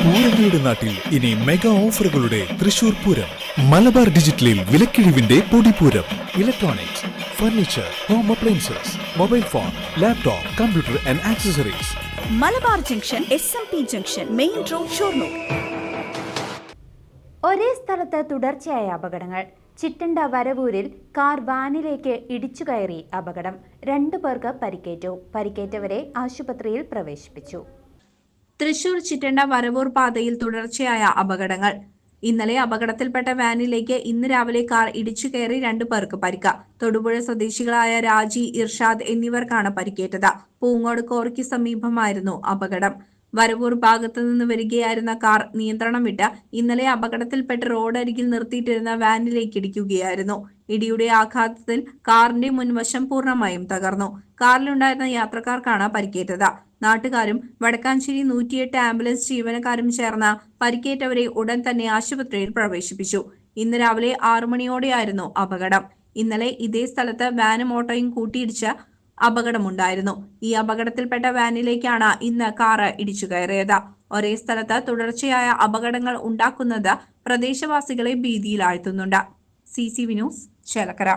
പൂരങ്ങളുടെ നാട്ടിൽ ഇനി മെഗാ ഓഫറുകളുടെ തൃശൂർ പൂരം. മലബാർ ഡിജിറ്റലിൽ വിലക്കിഴിവിന്റെ പൊടിപൂരം. Electronics, furniture, home appliances, mobile phone, laptop, computer and accessories. Malabar junction, SMP junction, main road, Shoranur. ഒരേ സ്ഥലത്ത് തുടർച്ചയായ അപകടങ്ങൾ. ചിറ്റണ്ട വരവൂരിൽ കാർ വാനിലേക്ക് ഇടിച്ചു കയറി അപകടം. 2 പേർക്ക് പരിക്കേറ്റു. പരിക്കേറ്റവരെ ആശുപത്രിയിൽ പ്രവേശിപ്പിച്ചു. തൃശൂർ ചിറ്റണ്ട വരവൂർ പാതയിൽ തുടർച്ചയായ അപകടങ്ങൾ. ഇന്നലെ അപകടത്തിൽപ്പെട്ട വാനിലേക്ക് ഇന്ന് രാവിലെ കാർ ഇടിച്ചു കയറി 2 പേർക്ക് പരിക്ക്. തൊടുപുഴ സ്വദേശികളായ രാജി, ഇർഷാദ് എന്നിവർക്കാണ് പരിക്കേറ്റത്. പൂങ്ങോട് കോറിക്ക് സമീപമായിരുന്നു അപകടം. വരവൂർ ഭാഗത്തു നിന്ന് വരികയായിരുന്ന കാർ നിയന്ത്രണം വിട്ട് ഇന്നലെ അപകടത്തിൽപ്പെട്ട് റോഡരികിൽ നിർത്തിയിട്ടിരുന്ന വാനിലേക്ക് ഇടിക്കുകയായിരുന്നു. ഇടിയുടെ ആഘാതത്തിൽ കാറിന്റെ മുൻവശം പൂർണ്ണമായും തകർന്നു. കാറിലുണ്ടായിരുന്ന യാത്രക്കാർക്കാണ് പരിക്കേറ്റത്. നാട്ടുകാരും വടക്കാഞ്ചേരി 108 ആംബുലൻസ് ജീവനക്കാരും ചേർന്ന് പരിക്കേറ്റവരെ ഉടൻ തന്നെ ആശുപത്രിയിൽ പ്രവേശിപ്പിച്ചു. ഇന്ന് രാവിലെ 6 മണിയോടെയായിരുന്നു അപകടം. ഇന്നലെ ഇതേ സ്ഥലത്ത് വാനും ഓട്ടോയും കൂട്ടിയിടിച്ച് അപകടമുണ്ടായിരുന്നു. ഈ അപകടത്തിൽപ്പെട്ട വാനിലേക്കാണ് ഇന്ന് കാറ് ഇടിച്ചു കയറിയത്. ഒരേ സ്ഥലത്ത് തുടർച്ചയായ അപകടങ്ങൾ ഉണ്ടാക്കുന്നത് പ്രദേശവാസികളെ ഭീതിയിലാഴ്ത്തുന്നുണ്ട്. CCV news, Chelakkara.